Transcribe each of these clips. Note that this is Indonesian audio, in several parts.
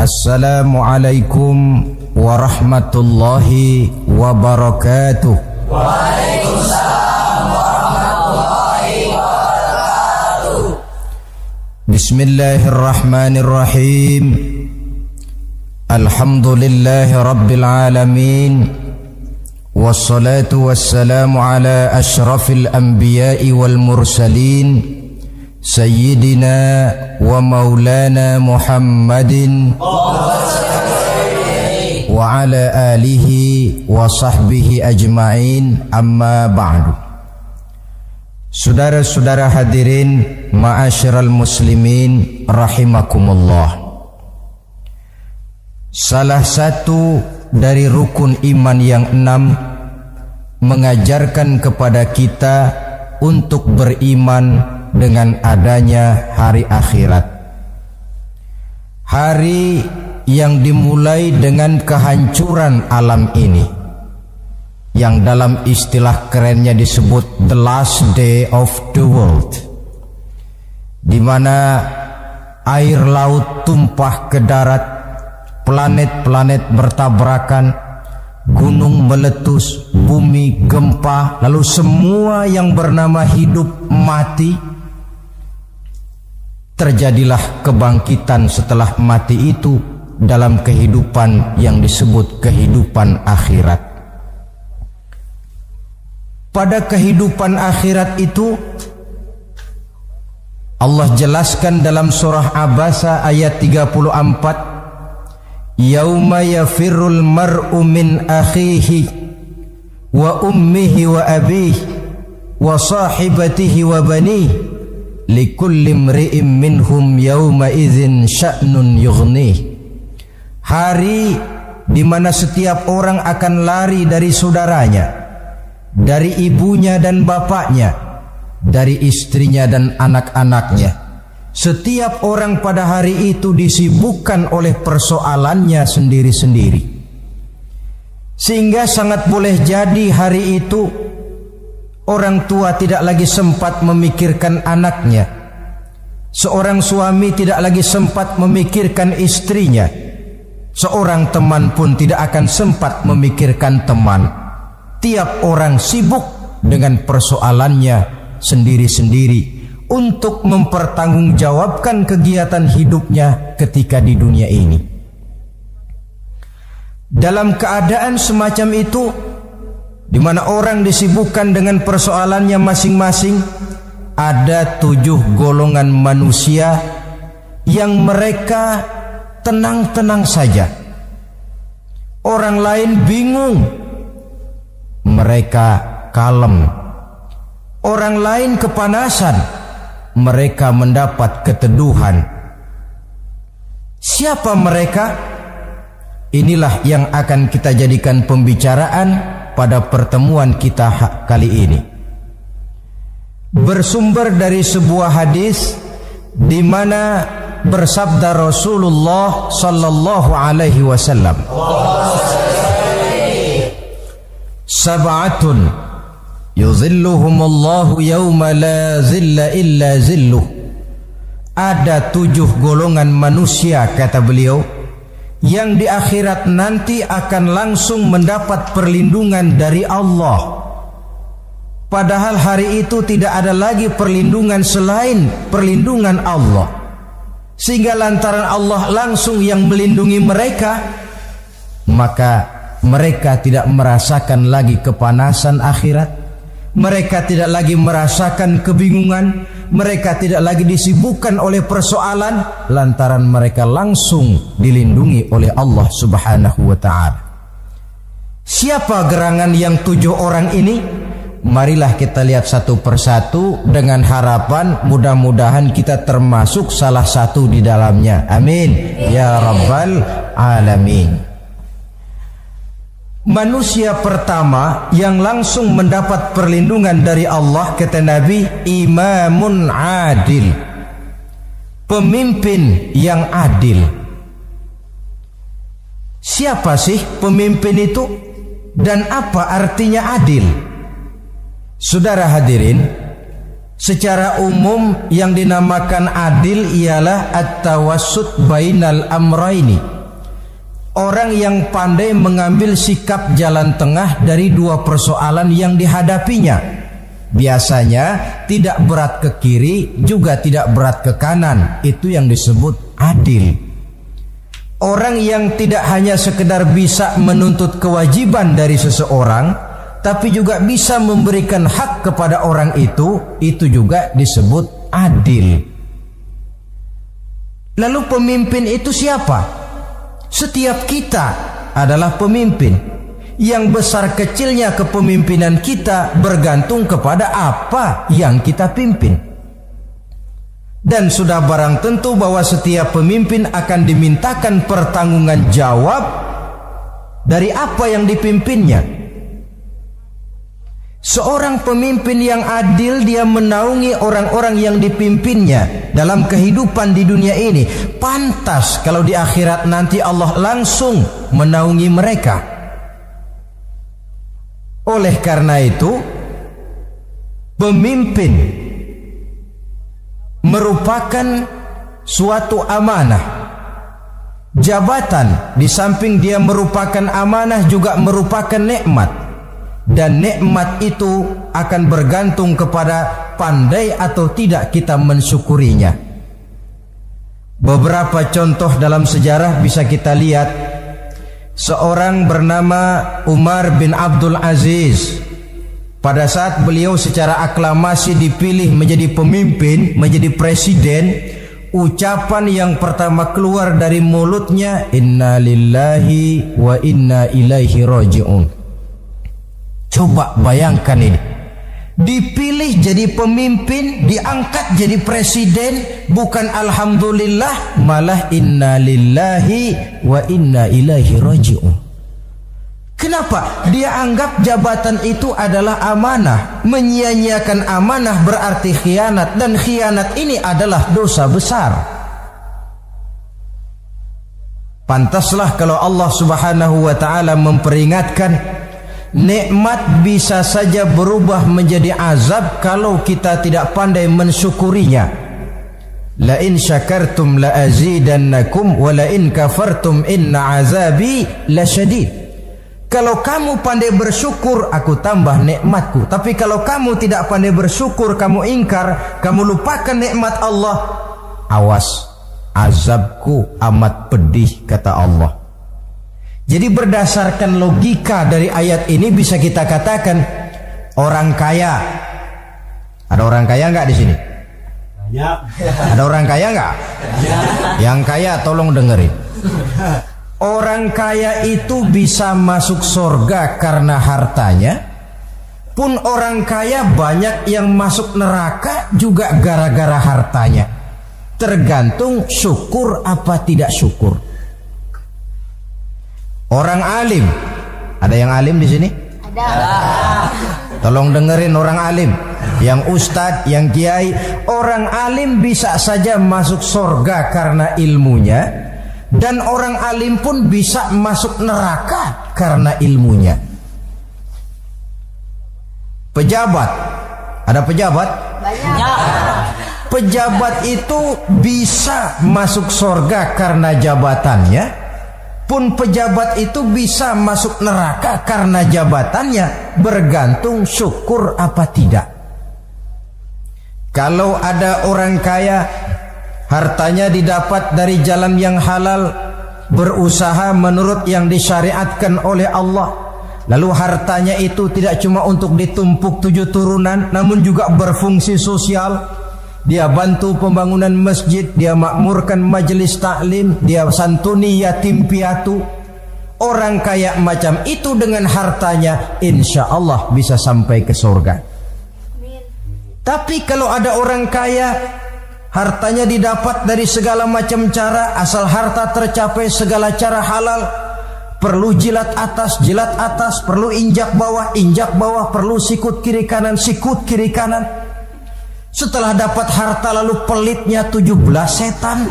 Assalamualaikum warahmatullahi wabarakatuh. Waalaikumsalam warahmatullahi wabarakatuh. Bismillahirrahmanirrahim. Alhamdulillahi rabbil alamin. Wassalatu wassalamu ala ashrafil anbiya'i wal mursalin Sayyidina wa maulana Muhammadin wa ala alihi wa sahbihi ajma'in, amma ba'du. Saudara-saudara hadirin ma'asyiral muslimin rahimakumullah. Salah satu dari rukun iman yang 6 mengajarkan kepada kita untuk beriman dengan adanya hari akhirat, hari yang dimulai dengan kehancuran alam ini, yang dalam istilah kerennya disebut the last day of the world, di mana air laut tumpah ke darat, planet-planet bertabrakan, gunung meletus, bumi gempa, lalu semua yang bernama hidup mati. Terjadilah kebangkitan setelah mati itu dalam kehidupan yang disebut kehidupan akhirat. Pada kehidupan akhirat itu Allah jelaskan dalam surah Abasa ayat 34, Yauma yafirrul mar'u min akhihi wa ummihi wa abihi wa sahibatihi wa banihi likulli imri'in minhum yawma idzin sya'nun yughnih. Hari di mana setiap orang akan lari dari saudaranya, dari ibunya dan bapaknya, dari istrinya dan anak-anaknya. Setiap orang pada hari itu disibukkan oleh persoalannya sendiri-sendiri, sehingga sangat boleh jadi hari itu orang tua tidak lagi sempat memikirkan anaknya, seorang suami tidak lagi sempat memikirkan istrinya, seorang teman pun tidak akan sempat memikirkan teman. Tiap orang sibuk dengan persoalannya sendiri-sendiri untuk mempertanggungjawabkan kegiatan hidupnya ketika di dunia ini. Dalam keadaan semacam itu, di mana orang disibukkan dengan persoalannya masing-masing, ada 7 golongan manusia yang mereka tenang-tenang saja. Orang lain bingung, mereka kalem. Orang lain kepanasan, mereka mendapat keteduhan. Siapa mereka? Inilah yang akan kita jadikan pembicaraan pada pertemuan kita kali ini. Bersumber dari sebuah hadis di mana bersabda Rasulullah sallallahu alaihi wasallam, Sab'atun yuzilluhumullahu yawma la zilla illa zilluh. Ada 7 golongan manusia, kata beliau, yang di akhirat nanti akan langsung mendapat perlindungan dari Allah. Padahal hari itu tidak ada lagi perlindungan selain perlindungan Allah, sehingga lantaran Allah langsung yang melindungi mereka, maka mereka tidak merasakan lagi kepanasan akhirat, mereka tidak lagi merasakan kebingungan, mereka tidak lagi disibukkan oleh persoalan, lantaran mereka langsung dilindungi oleh Allah Subhanahu wa ta'ala. Siapa gerangan yang 7 orang ini? Marilah kita lihat satu persatu dengan harapan mudah-mudahan kita termasuk salah satu di dalamnya. Amin ya rabbal alamin. Manusia pertama yang langsung mendapat perlindungan dari Allah, kata Nabi, imamun adil, pemimpin yang adil. Siapa sih pemimpin itu dan apa artinya adil? Saudara hadirin, Secara umum yang dinamakan adil ialah at-tawassut bainal amraini. Orang yang pandai mengambil sikap jalan tengah dari dua persoalan yang dihadapinya. Biasanya tidak berat ke kiri juga tidak berat ke kanan. Itu yang disebut adil. Orang yang tidak hanya sekedar bisa menuntut kewajiban dari seseorang, tapi juga bisa memberikan hak kepada orang itu juga disebut adil. Lalu pemimpin itu siapa? Setiap kita adalah pemimpin. Yang besar kecilnya kepemimpinan kita bergantung kepada apa yang kita pimpin. Dan sudah barang tentu bahwa setiap pemimpin akan dimintakan pertanggungan jawab dari apa yang dipimpinnya. Seorang pemimpin yang adil, dia menaungi orang-orang yang dipimpinnya dalam kehidupan di dunia ini. Pantas kalau di akhirat nanti Allah langsung menaungi mereka. Oleh karena itu, pemimpin merupakan suatu amanah. Jabatan di samping dia merupakan amanah juga merupakan nikmat. Dan nikmat itu akan bergantung kepada pandai atau tidak kita mensyukurinya. Beberapa contoh dalam sejarah bisa kita lihat. Seorang bernama Umar bin Abdul Aziz, pada saat beliau secara aklamasi dipilih menjadi pemimpin, menjadi presiden, ucapan yang pertama keluar dari mulutnya, inna lillahi wa inna ilaihi raji'un. Coba bayangkan ini, dipilih jadi pemimpin, diangkat jadi presiden, bukan alhamdulillah, malah inna lillahi wa inna ilaihi raji'un. Kenapa? Dia anggap jabatan itu adalah amanah. Menyia-nyiakan amanah berarti khianat, dan khianat ini adalah dosa besar. Pantaslah kalau Allah Subhanahu wa taala memperingatkan, nikmat bisa saja berubah menjadi azab kalau kita tidak pandai mensyukurinya. La in syakartum la azidannakum wa la in kafartum inna azabi lasyadid. Kalau kamu pandai bersyukur, aku tambah nikmatku. Tapi kalau kamu tidak pandai bersyukur, kamu ingkar, kamu lupakan nikmat Allah, awas, azabku amat pedih, kata Allah. Jadi berdasarkan logika dari ayat ini bisa kita katakan, orang kaya, ada orang kaya nggak di sini? Banyak. Ada orang kaya nggak? Yang kaya tolong dengerin. Orang kaya itu bisa masuk surga karena hartanya, pun orang kaya banyak yang masuk neraka juga gara-gara hartanya. Tergantung syukur apa tidak syukur. Orang alim, ada yang alim di sini? Ada. Tolong dengerin orang alim, yang ustadz, yang kiai. Orang alim bisa saja masuk surga karena ilmunya, dan orang alim pun bisa masuk neraka karena ilmunya. Pejabat, ada pejabat? Banyak. Pejabat itu bisa masuk surga karena jabatannya, pun pejabat itu bisa masuk neraka karena jabatannya, bergantung syukur apa tidak. Kalau ada orang kaya, hartanya didapat dari jalan yang halal, berusaha menurut yang disyariatkan oleh Allah, lalu hartanya itu tidak cuma untuk ditumpuk 7 turunan, namun juga berfungsi sosial. Dia bantu pembangunan masjid, dia makmurkan majelis taklim, dia santuni yatim piatu. Orang kaya macam itu dengan hartanya insya Allah bisa sampai ke surga. Tapi kalau ada orang kaya, hartanya didapat dari segala macam cara, asal harta tercapai segala cara halal, perlu jilat atas, perlu injak bawah, perlu sikut kiri kanan, sikut kiri kanan. Setelah dapat harta lalu pelitnya 17 setan,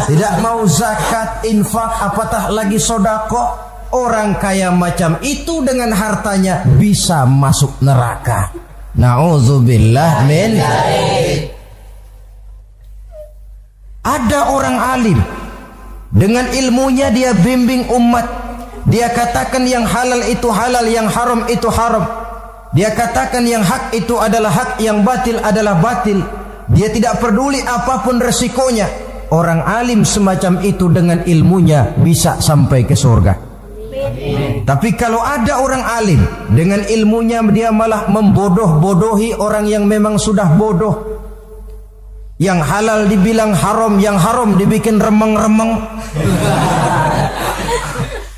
tidak mau zakat, infak, apatah lagi sodako. Orang kaya macam itu dengan hartanya bisa masuk neraka. Na'udzubillah min. Ada orang alim, dengan ilmunya dia bimbing umat. Dia katakan yang halal itu halal, yang haram itu haram. Dia katakan yang hak itu adalah hak, yang batil adalah batil. Dia tidak peduli apapun resikonya. Orang alim semacam itu dengan ilmunya bisa sampai ke surga. Tapi kalau ada orang alim dengan ilmunya dia malah membodoh-bodohi orang yang memang sudah bodoh. Yang halal dibilang haram, yang haram dibikin remeng-remeng.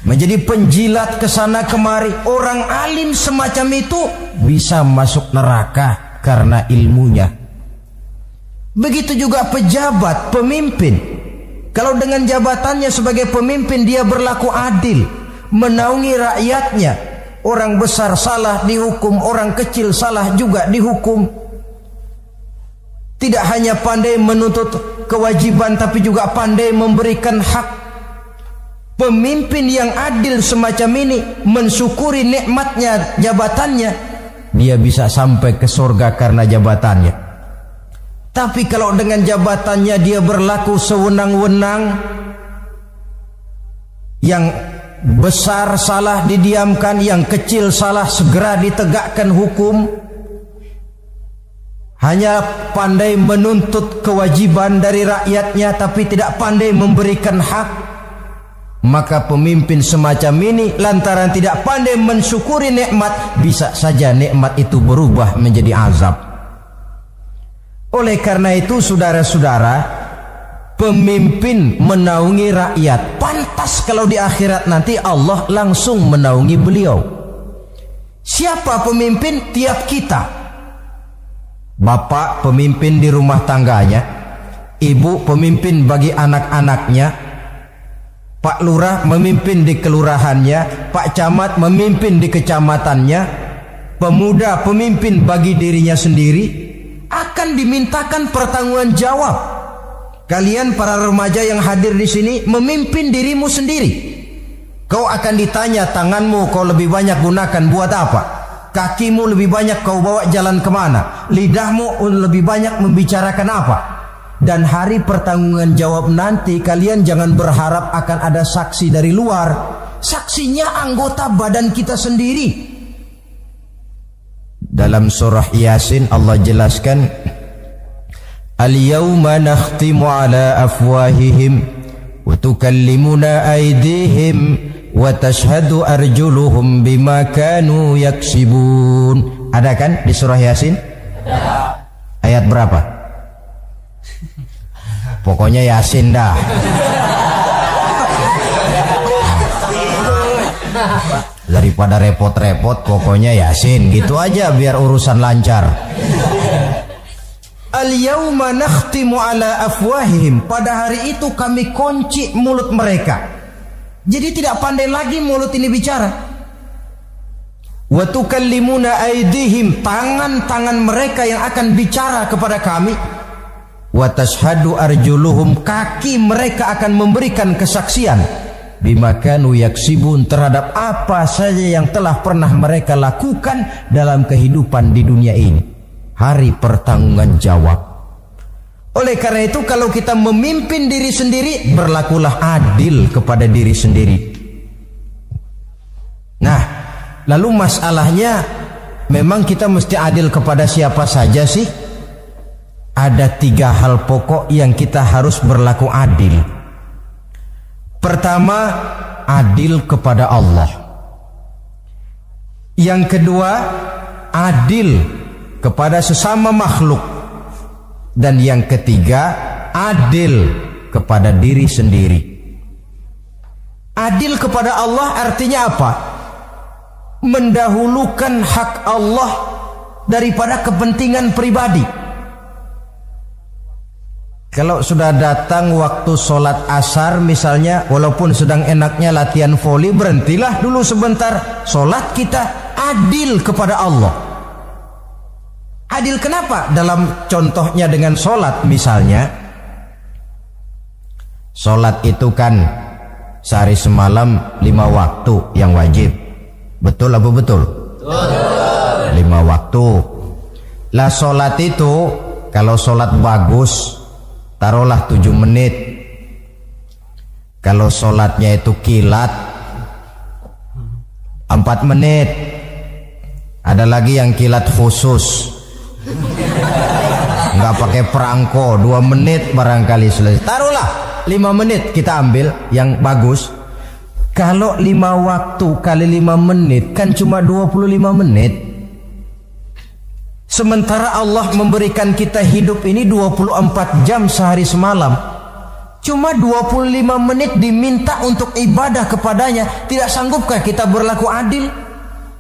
Menjadi penjilat ke sana kemari. Orang alim semacam itu bisa masuk neraka karena ilmunya. Begitu juga pejabat, pemimpin. Kalau dengan jabatannya sebagai pemimpin dia berlaku adil, menaungi rakyatnya. Orang besar salah dihukum, orang kecil salah juga dihukum. Tidak hanya pandai menuntut kewajiban, tapi juga pandai memberikan hak. Pemimpin yang adil semacam ini mensyukuri nikmatnya jabatannya, dia bisa sampai ke surga karena jabatannya. Tapi kalau dengan jabatannya dia berlaku sewenang-wenang, yang besar salah didiamkan, yang kecil salah segera ditegakkan hukum, hanya pandai menuntut kewajiban dari rakyatnya tapi tidak pandai memberikan hak, maka pemimpin semacam ini lantaran tidak pandai mensyukuri nikmat, bisa saja nikmat itu berubah menjadi azab. Oleh karena itu saudara-saudara, pemimpin menaungi rakyat, pantas kalau di akhirat nanti Allah langsung menaungi beliau. Siapa pemimpin? Tiap kita. Bapak pemimpin di rumah tangganya, ibu pemimpin bagi anak-anaknya, Pak Lurah memimpin di kelurahannya, Pak Camat memimpin di kecamatannya, pemuda pemimpin bagi dirinya sendiri, akan dimintakan pertanggungan jawab. Kalian para remaja yang hadir di sini memimpin dirimu sendiri. Kau akan ditanya, tanganmu kau lebih banyak gunakan buat apa? Kakimu lebih banyak kau bawa jalan kemana? Lidahmu lebih banyak membicarakan apa? Dan hari pertanggungan jawab nanti kalian jangan berharap akan ada saksi dari luar. Saksinya anggota badan kita sendiri. Dalam surah Yasin Allah jelaskan, Al-yawma nakhtimu ala afwahihim wa tukallimuna aydihim wa tashhadu arjuluhum bima kanu yaksibun. Ada kan di surah Yasin? Ayat berapa? Pokoknya Yasin dah. Daripada repot-repot, pokoknya Yasin gitu aja biar urusan lancar. Al-yawma nakhtimu ala afwahihim. Pada hari itu kami kunci mulut mereka. Jadi tidak pandai lagi mulut ini bicara. Wa tukallimuna aydihim, tangan-tangan mereka yang akan bicara kepada kami. Wa tashhadu arjuluhum, kaki mereka akan memberikan kesaksian bima kanu yaksibun, terhadap apa saja yang telah pernah mereka lakukan dalam kehidupan di dunia ini. Hari pertanggungan jawab. Oleh karena itu kalau kita memimpin diri sendiri, berlakulah adil kepada diri sendiri. Nah, lalu masalahnya memang kita mesti adil kepada siapa saja sih? Ada 3 hal pokok yang kita harus berlaku adil. Pertama, adil kepada Allah. Yang kedua, adil kepada sesama makhluk. Dan yang ketiga, adil kepada diri sendiri. Adil kepada Allah artinya apa? Mendahulukan hak Allah daripada kepentingan pribadi. Kalau sudah datang waktu sholat asar misalnya, walaupun sedang enaknya latihan voli, berhentilah dulu sebentar. Sholat kita adil kepada Allah. Adil kenapa? Dalam contohnya dengan sholat misalnya, sholat itu kan sehari semalam 5 waktu yang wajib. Betul apa betul? Betul. 5 waktu. Lah sholat itu kalau sholat bagus taruhlah 7 menit. Kalau sholatnya itu kilat 4 menit. Ada lagi yang kilat khusus, nggak pakai perangko, 2 menit barangkali selesai. Taruhlah 5 menit kita ambil yang bagus. Kalau 5 waktu kali 5 menit kan cuma 25 menit. Sementara Allah memberikan kita hidup ini 24 jam sehari semalam. Cuma 25 menit diminta untuk ibadah kepadanya. Tidak sanggupkah kita berlaku adil?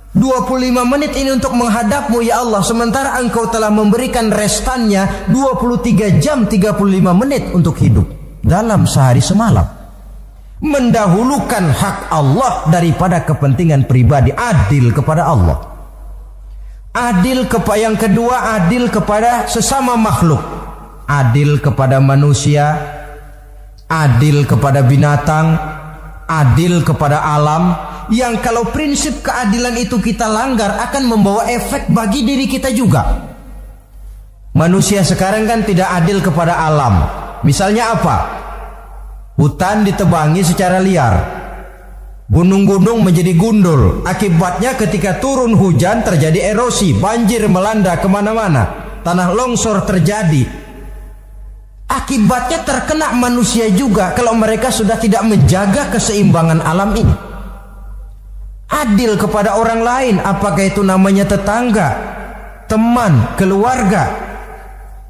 25 menit ini untuk menghadapmu ya Allah, sementara engkau telah memberikan restannya 23 jam 35 menit untuk hidup dalam sehari semalam. Mendahulukan hak Allah daripada kepentingan pribadi. Adil kepada Allah. Adil kepada yang kedua, adil kepada sesama makhluk. Adil kepada manusia, adil kepada binatang, adil kepada alam. Yang kalau prinsip keadilan itu kita langgar akan membawa efek bagi diri kita juga. Manusia sekarang kan tidak adil kepada alam. Misalnya apa? Hutan ditebangi secara liar, gunung-gunung menjadi gundul. Akibatnya ketika turun hujan terjadi erosi, banjir melanda kemana-mana, tanah longsor terjadi. Akibatnya terkena manusia juga kalau mereka sudah tidak menjaga keseimbangan alam ini. Adil kepada orang lain, apakah itu namanya tetangga, teman, keluarga.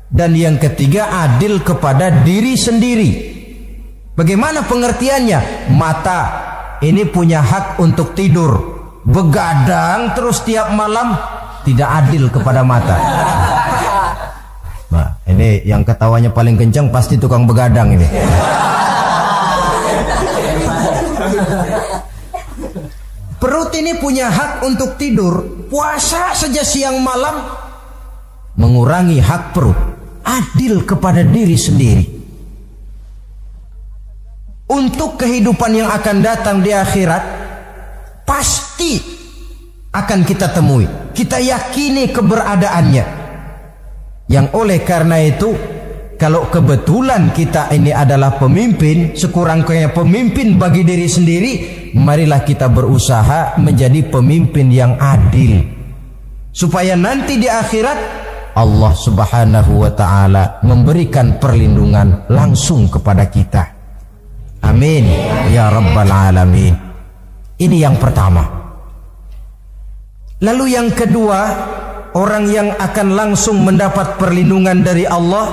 Dan yang ketiga, adil kepada diri sendiri. Bagaimana pengertiannya? Mata ini punya hak untuk tidur, begadang terus tiap malam, tidak adil kepada mata. Nah, ini yang ketawanya paling kencang pasti tukang begadang ini. Perut ini punya hak untuk tidur, puasa saja siang malam, mengurangi hak perut. Adil kepada diri sendiri. Untuk kehidupan yang akan datang di akhirat, pasti akan kita temui, kita yakini keberadaannya. Yang oleh karena itu, kalau kebetulan kita ini adalah pemimpin, sekurang-kurangnya pemimpin bagi diri sendiri, marilah kita berusaha menjadi pemimpin yang adil, supaya nanti di akhirat Allah Subhanahu wa ta'ala memberikan perlindungan langsung kepada kita. Amin ya rabbal alamin. Ini yang pertama. Lalu yang kedua, orang yang akan langsung mendapat perlindungan dari Allah,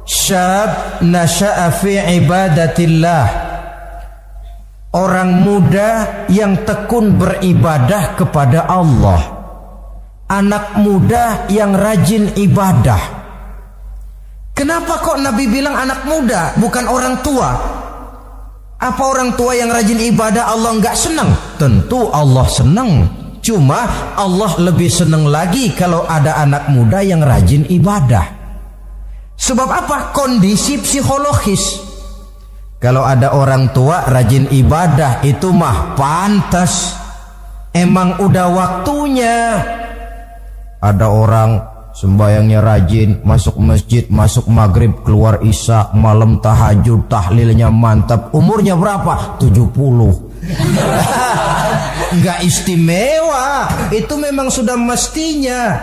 syab nasha'a fi ibadatillah. Orang muda yang tekun beribadah kepada Allah. Anak muda yang rajin ibadah. Kenapa kok Nabi bilang anak muda, bukan orang tua? Apa orang tua yang rajin ibadah Allah enggak senang? Tentu Allah senang. Cuma Allah lebih senang lagi kalau ada anak muda yang rajin ibadah. Sebab apa? Kondisi psikologis. Kalau ada orang tua rajin ibadah itu mah pantas. Emang udah waktunya. Ada orang sembayangnya rajin, masuk masjid, masuk maghrib, keluar isya, malam tahajud, tahlilnya mantap. Umurnya berapa? 70. Enggak istimewa. Itu memang sudah mestinya.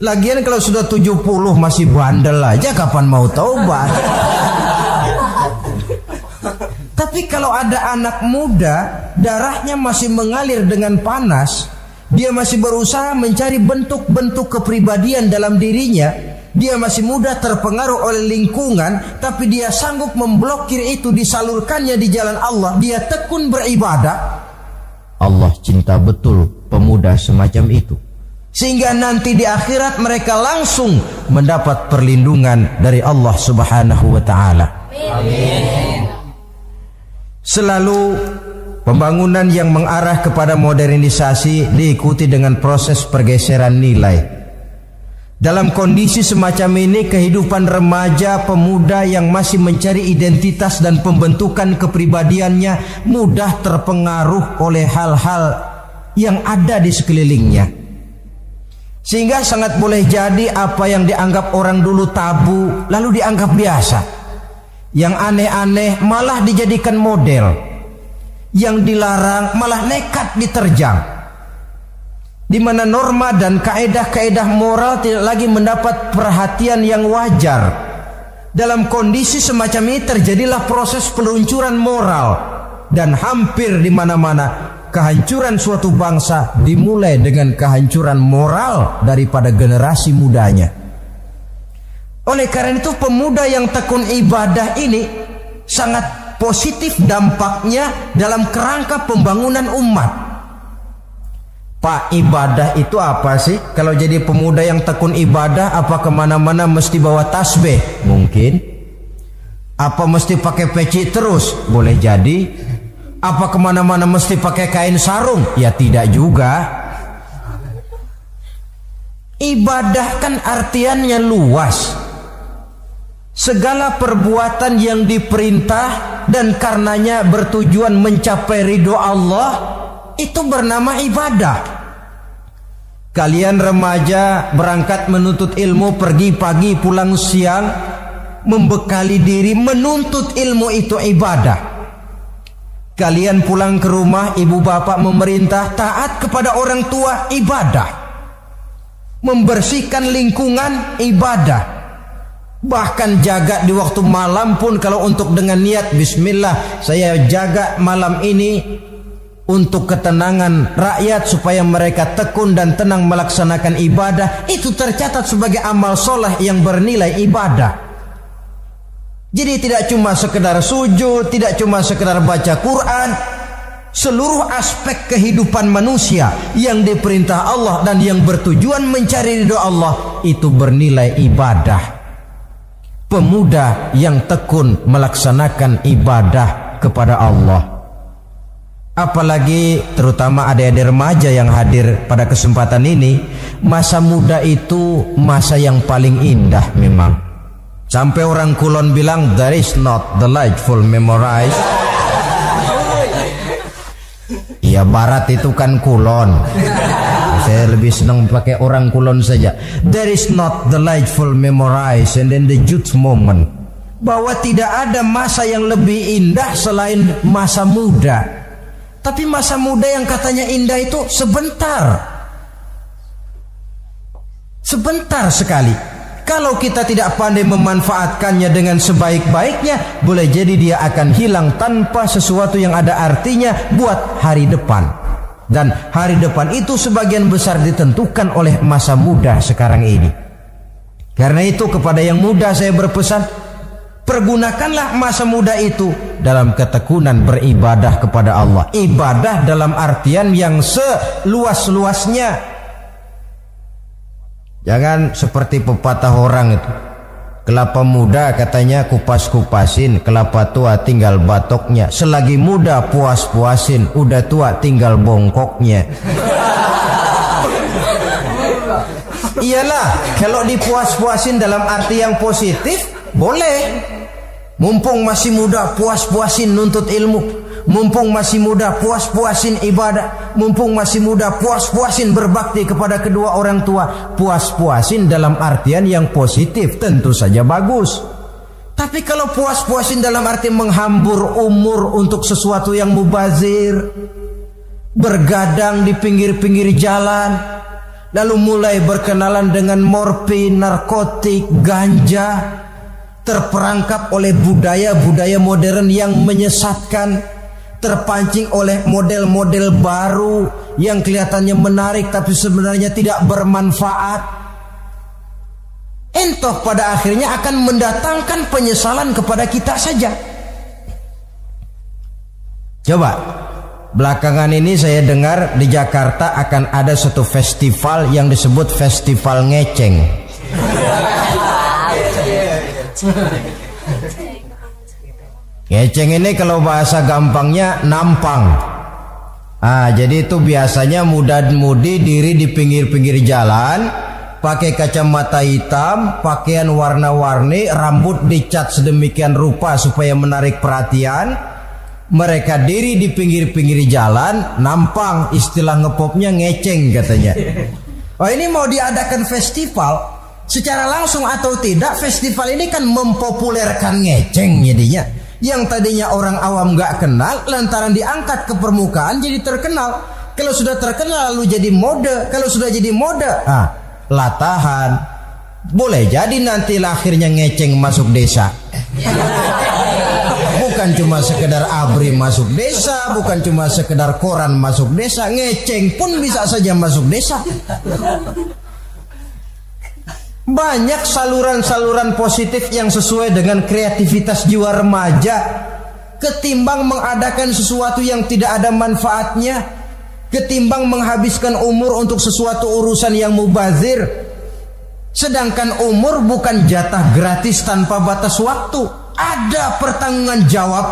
Lagian kalau sudah 70 masih bandel aja, kapan mau taubat? Tapi kalau ada anak muda, darahnya masih mengalir dengan panas, dia masih berusaha mencari bentuk-bentuk kepribadian dalam dirinya, dia masih mudah terpengaruh oleh lingkungan, tapi dia sanggup memblokir itu, disalurkannya di jalan Allah, dia tekun beribadah. Allah cinta betul pemuda semacam itu, sehingga nanti di akhirat mereka langsung mendapat perlindungan dari Allah Subhanahu wa ta'ala. Amin. Selalu pembangunan yang mengarah kepada modernisasi diikuti dengan proses pergeseran nilai. Dalam kondisi semacam ini, kehidupan remaja pemuda yang masih mencari identitas dan pembentukan kepribadiannya mudah terpengaruh oleh hal-hal yang ada di sekelilingnya. Sehingga sangat boleh jadi apa yang dianggap orang dulu tabu lalu dianggap biasa. Yang aneh-aneh malah dijadikan model. Yang dilarang malah nekat diterjang. Di mana norma dan kaedah-kaedah moral tidak lagi mendapat perhatian yang wajar. Dalam kondisi semacam ini terjadilah proses peluncuran moral, dan hampir di mana-mana kehancuran suatu bangsa dimulai dengan kehancuran moral daripada generasi mudanya. Oleh karena itu pemuda yang tekun ibadah ini sangat positif dampaknya dalam kerangka pembangunan umat. Pak, ibadah itu apa sih? Kalau jadi pemuda yang tekun ibadah, apa kemana-mana mesti bawa tasbih? Mungkin. Apa mesti pakai peci terus? Boleh jadi. Apa kemana-mana mesti pakai kain sarung? Ya tidak juga. Ibadah kan artiannya luas. Segala perbuatan yang diperintah dan karenanya bertujuan mencapai ridho Allah, itu bernama ibadah. Kalian remaja berangkat menuntut ilmu, pergi pagi pulang siang, membekali diri menuntut ilmu, itu ibadah. Kalian pulang ke rumah, ibu bapak memerintah taat kepada orang tua, ibadah. Membersihkan lingkungan, ibadah. Bahkan jaga di waktu malam pun kalau untuk dengan niat bismillah, saya jaga malam ini untuk ketenangan rakyat supaya mereka tekun dan tenang melaksanakan ibadah, itu tercatat sebagai amal soleh yang bernilai ibadah. Jadi tidak cuma sekedar sujud, tidak cuma sekedar baca Quran, seluruh aspek kehidupan manusia yang diperintah Allah dan yang bertujuan mencari ridho Allah itu bernilai ibadah. Pemuda yang tekun melaksanakan ibadah kepada Allah, apalagi terutama adik-adik remaja yang hadir pada kesempatan ini, masa muda itu masa yang paling indah memang. Sampai orang Kulon bilang there is not delightful memorize. Ya Barat itu kan Kulon. Saya lebih senang pakai orang Kulon saja. There is not delightful memorize and then the youth moment. Bahwa tidak ada masa yang lebih indah selain masa muda. Tapi masa muda yang katanya indah itu sebentar. Sebentar sekali. Kalau kita tidak pandai memanfaatkannya dengan sebaik-baiknya, boleh jadi dia akan hilang tanpa sesuatu yang ada artinya buat hari depan. Dan hari depan itu sebagian besar ditentukan oleh masa muda sekarang ini. Karena itu kepada yang muda saya berpesan, pergunakanlah masa muda itu dalam ketekunan beribadah kepada Allah. Ibadah dalam artian yang seluas-luasnya. Jangan seperti pepatah orang itu, kelapa muda katanya kupas-kupasin, kelapa tua tinggal batoknya. Selagi muda puas-puasin, udah tua tinggal bongkoknya. Iyalah, kalau dipuas-puasin dalam arti yang positif, boleh. Mumpung masih muda, puas-puasin nuntut ilmu. Mumpung masih muda, puas-puasin ibadah. Mumpung masih muda, puas-puasin berbakti kepada kedua orang tua. Puas-puasin dalam artian yang positif tentu saja bagus. Tapi kalau puas-puasin dalam arti menghambur umur untuk sesuatu yang mubazir, bergadang di pinggir-pinggir jalan, lalu mulai berkenalan dengan morfin, narkotik, ganja, terperangkap oleh budaya-budaya modern yang menyesatkan, terpancing oleh model-model baru yang kelihatannya menarik tapi sebenarnya tidak bermanfaat, entah pada akhirnya akan mendatangkan penyesalan kepada kita saja. Coba, belakangan ini saya dengar di Jakarta akan ada suatu festival yang disebut Festival Ngeceng. Ngeceng ini kalau bahasa gampangnya nampang. Jadi itu biasanya muda-mudi diri di pinggir-pinggir jalan, pakai kacamata hitam, pakaian warna-warni, rambut dicat sedemikian rupa supaya menarik perhatian. Mereka diri di pinggir-pinggir jalan, nampang, istilah ngepopnya ngeceng katanya. Oh, ini mau diadakan festival, secara langsung atau tidak, festival ini kan mempopulerkan ngeceng jadinya. Yang tadinya orang awam nggak kenal, lantaran diangkat ke permukaan jadi terkenal. Kalau sudah terkenal lalu jadi mode. Kalau sudah jadi mode, latahan. Boleh jadi nanti akhirnya ngeceng masuk desa. Bukan cuma sekedar ABRI masuk desa, bukan cuma sekedar koran masuk desa, ngeceng pun bisa saja masuk desa. Banyak saluran-saluran positif yang sesuai dengan kreativitas jiwa remaja, ketimbang mengadakan sesuatu yang tidak ada manfaatnya, ketimbang menghabiskan umur untuk sesuatu urusan yang mubazir. Sedangkan umur bukan jatah gratis tanpa batas waktu, ada pertanggungan jawab.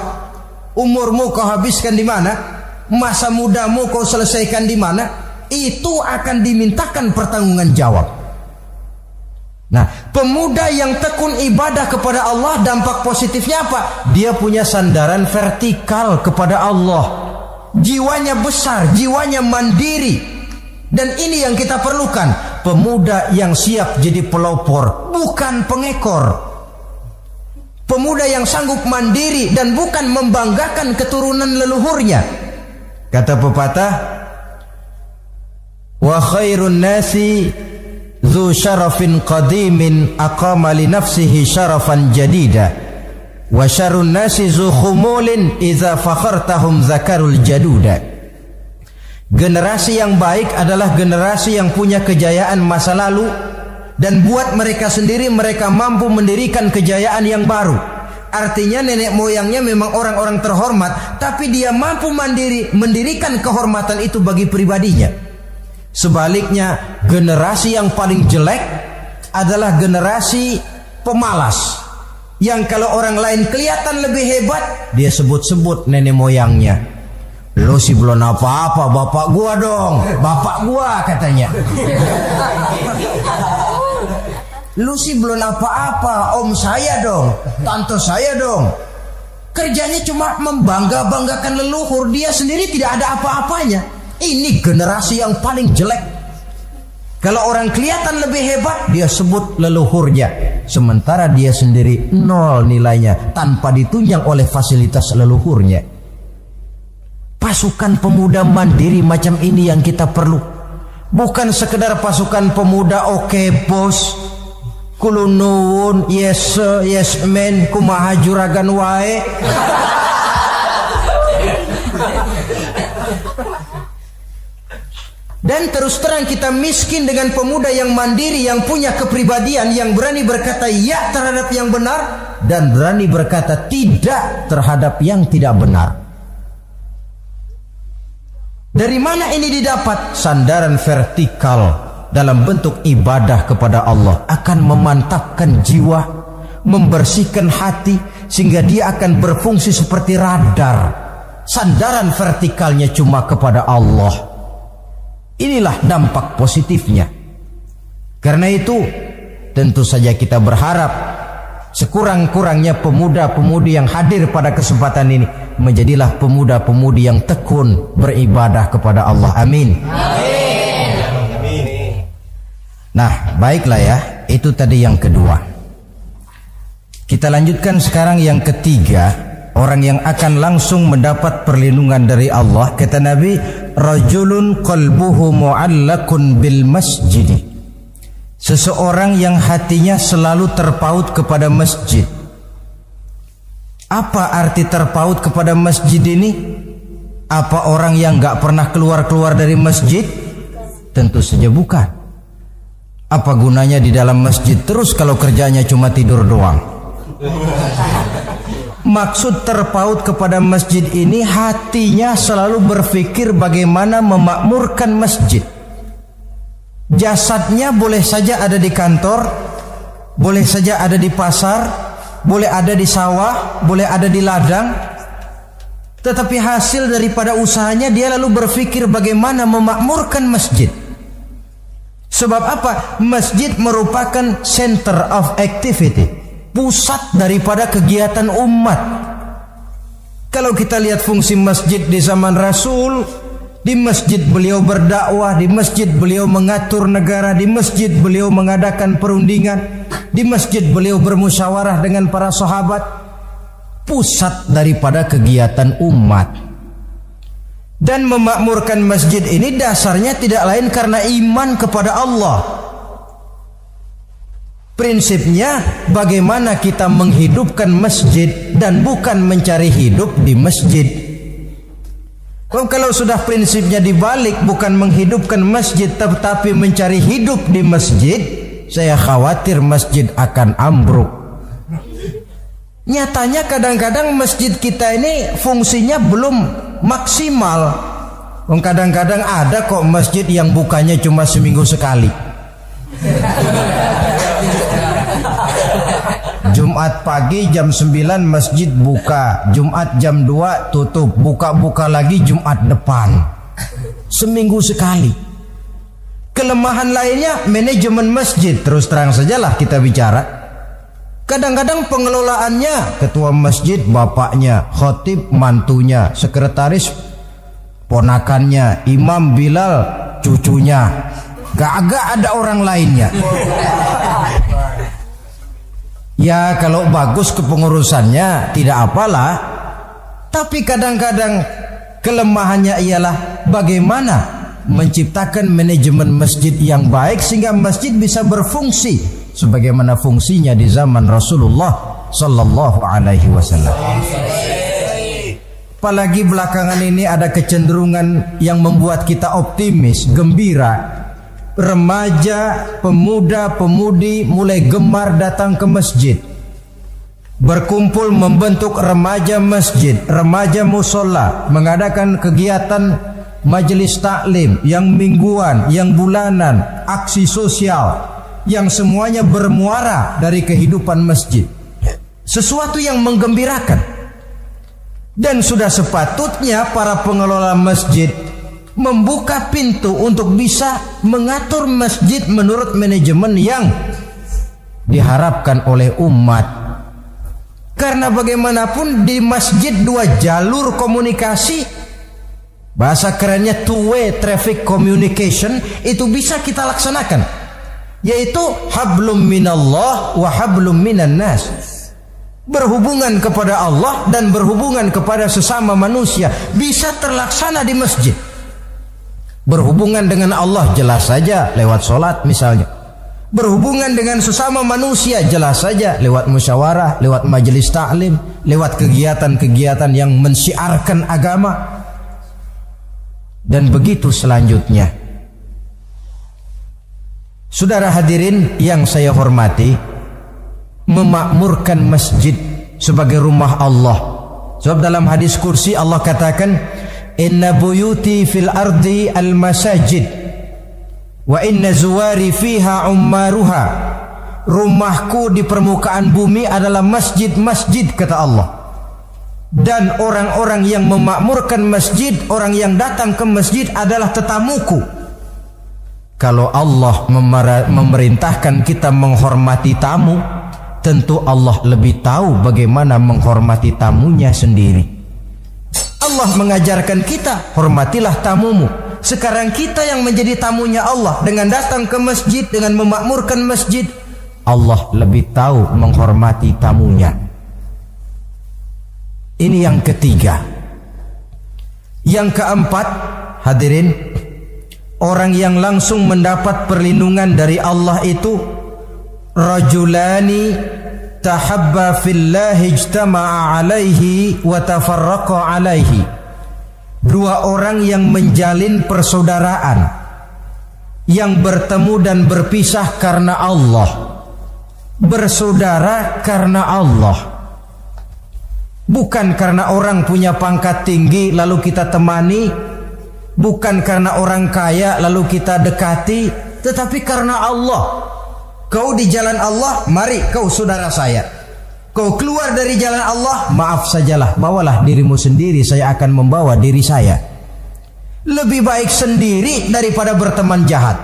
Umurmu kau habiskan di mana, masa mudamu kau selesaikan di mana, itu akan dimintakan pertanggungan jawab. Nah, pemuda yang tekun ibadah kepada Allah, dampak positifnya apa? Dia punya sandaran vertikal kepada Allah. Jiwanya besar, jiwanya mandiri. Dan ini yang kita perlukan. Pemuda yang siap jadi pelopor, bukan pengekor. Pemuda yang sanggup mandiri dan bukan membanggakan keturunan leluhurnya. Kata pepatah, wa khairun nasi Zu syarafin qadimin aqama li nafsihi syarafan jadida wa syarrun nasi zu khumulin idza fakhartahum zakarul jaduda. Generasi yang baik adalah generasi yang punya kejayaan masa lalu, dan buat mereka sendiri mereka mampu mendirikan kejayaan yang baru. Artinya nenek moyangnya memang orang-orang terhormat, tapi dia mampu mandiri mendirikan kehormatan itu bagi pribadinya. Sebaliknya, generasi yang paling jelek adalah generasi pemalas, yang kalau orang lain kelihatan lebih hebat, dia sebut-sebut nenek moyangnya. Lo sih belum apa-apa, bapak gua dong, bapak gua katanya. Lu sih belum apa-apa, om saya dong, tante saya dong. Kerjanya cuma membangga-banggakan leluhur, dia sendiri tidak ada apa-apanya. Ini generasi yang paling jelek. Kalau orang kelihatan lebih hebat, dia sebut leluhurnya, sementara dia sendiri nol nilainya tanpa ditunjang oleh fasilitas leluhurnya. Pasukan pemuda mandiri macam ini yang kita perlu. Bukan sekedar pasukan pemuda oke bos, kulunun, yes men, kumaha juragan wae. Dan terus terang kita miskin dengan pemuda yang mandiri, yang punya kepribadian, yang berani berkata ya terhadap yang benar dan berani berkata tidak terhadap yang tidak benar. Dari mana ini didapat? Sandaran vertikal dalam bentuk ibadah kepada Allah akan memantapkan jiwa, membersihkan hati, sehingga dia akan berfungsi seperti radar. Sandaran vertikalnya cuma kepada Allah. Inilah dampak positifnya. Karena itu tentu saja kita berharap sekurang-kurangnya pemuda-pemudi yang hadir pada kesempatan ini menjadilah pemuda-pemudi yang tekun beribadah kepada Allah. Amin. Amin. Nah, baiklah ya, itu tadi yang kedua. Kita lanjutkan sekarang yang ketiga. Orang yang akan langsung mendapat perlindungan dari Allah, kata Nabi, rajulun qalbuhu mu'allakun bil masjid. Seseorang yang hatinya selalu terpaut kepada masjid. Apa arti terpaut kepada masjid ini? Apa orang yang gak pernah keluar-keluar dari masjid? Tentu saja bukan. Apa gunanya di dalam masjid terus kalau kerjanya cuma tidur doang? Maksud terpaut kepada masjid ini, hatinya selalu berpikir bagaimana memakmurkan masjid. Jasadnya boleh saja ada di kantor, boleh saja ada di pasar, boleh ada di sawah, boleh ada di ladang, tetapi hasil daripada usahanya dia lalu berpikir bagaimana memakmurkan masjid. Sebab apa? Masjid merupakan center of activity, pusat daripada kegiatan umat. Kalau kita lihat fungsi masjid di zaman Rasul, Di masjid beliau berdakwah, di masjid beliau mengatur negara, di masjid beliau mengadakan perundingan, di masjid beliau bermusyawarah dengan para sahabat. Pusat daripada kegiatan umat. Dan memakmurkan masjid ini dasarnya tidak lain karena iman kepada Allah. Prinsipnya bagaimana kita menghidupkan masjid dan bukan mencari hidup di masjid. Kalau sudah prinsipnya dibalik, bukan menghidupkan masjid tetapi mencari hidup di masjid, saya khawatir masjid akan ambruk. Nyatanya kadang-kadang masjid kita ini fungsinya belum maksimal. Kadang-kadang ada kok masjid yang bukanya cuma seminggu sekali. Jumat pagi jam 9 masjid buka, Jumat jam 2 tutup, buka-buka lagi Jumat depan. Seminggu sekali. Kelemahan lainnya manajemen masjid, terus terang sajalah kita bicara. Kadang-kadang pengelolaannya ketua masjid bapaknya, khatib mantunya, sekretaris ponakannya, imam Bilal cucunya. Gak ada orang lainnya. Ya kalau bagus kepengurusannya tidak apalah. Tapi kadang-kadang kelemahannya ialah bagaimana menciptakan manajemen masjid yang baik sehingga masjid bisa berfungsi sebagaimana fungsinya di zaman Rasulullah sallallahu alaihi wasallam. Apalagi belakangan ini ada kecenderungan yang membuat kita optimis, gembira. Remaja, pemuda, pemudi mulai gemar datang ke masjid, berkumpul membentuk remaja masjid, remaja musola, mengadakan kegiatan majelis taklim yang mingguan, yang bulanan, aksi sosial, yang semuanya bermuara dari kehidupan masjid. Sesuatu yang menggembirakan. Dan sudah sepatutnya para pengelola masjid membuka pintu untuk bisa mengatur masjid menurut manajemen yang diharapkan oleh umat. Karena bagaimanapun di masjid dua jalur komunikasi, bahasa kerennya two-way traffic communication, itu bisa kita laksanakan, yaitu hablum minallah wa hablum minan nas. Berhubungan kepada Allah dan berhubungan kepada sesama manusia bisa terlaksana di masjid. Berhubungan dengan Allah jelas saja lewat sholat misalnya. Berhubungan dengan sesama manusia jelas saja lewat musyawarah, lewat majelis taklim, lewat kegiatan-kegiatan yang mensyiarkan agama. Dan begitu selanjutnya. Saudara hadirin yang saya hormati, memakmurkan masjid sebagai rumah Allah. Sebab dalam hadis kursi Allah katakan, inna buyuti fil ardi al masajid wa inna zuwari fiha ummaruha. Rumahku di permukaan bumi adalah masjid-masjid, kata Allah. Dan orang-orang yang memakmurkan masjid, orang yang datang ke masjid adalah tetamuku. Kalau Allah memerintahkan kita menghormati tamu, tentu Allah lebih tahu bagaimana menghormati tamunya sendiri. Allah mengajarkan kita, hormatilah tamumu. Sekarang kita yang menjadi tamunya Allah dengan datang ke masjid, dengan memakmurkan masjid, Allah lebih tahu menghormati tamunya. Ini yang ketiga. Yang keempat, hadirin, orang yang langsung mendapat perlindungan dari Allah itu rajulani tahabba fillahi ijtama'a alaihi wa tafarraqa alaihi. Dua orang yang menjalin persaudaraan, yang bertemu dan berpisah karena Allah, bersaudara karena Allah. Bukan karena orang punya pangkat tinggi lalu kita temani, bukan karena orang kaya lalu kita dekati, tetapi karena Allah. Kau di jalan Allah, mari kau saudara saya. Kau keluar dari jalan Allah, maaf sajalah, bawalah dirimu sendiri, saya akan membawa diri saya. Lebih baik sendiri daripada berteman jahat.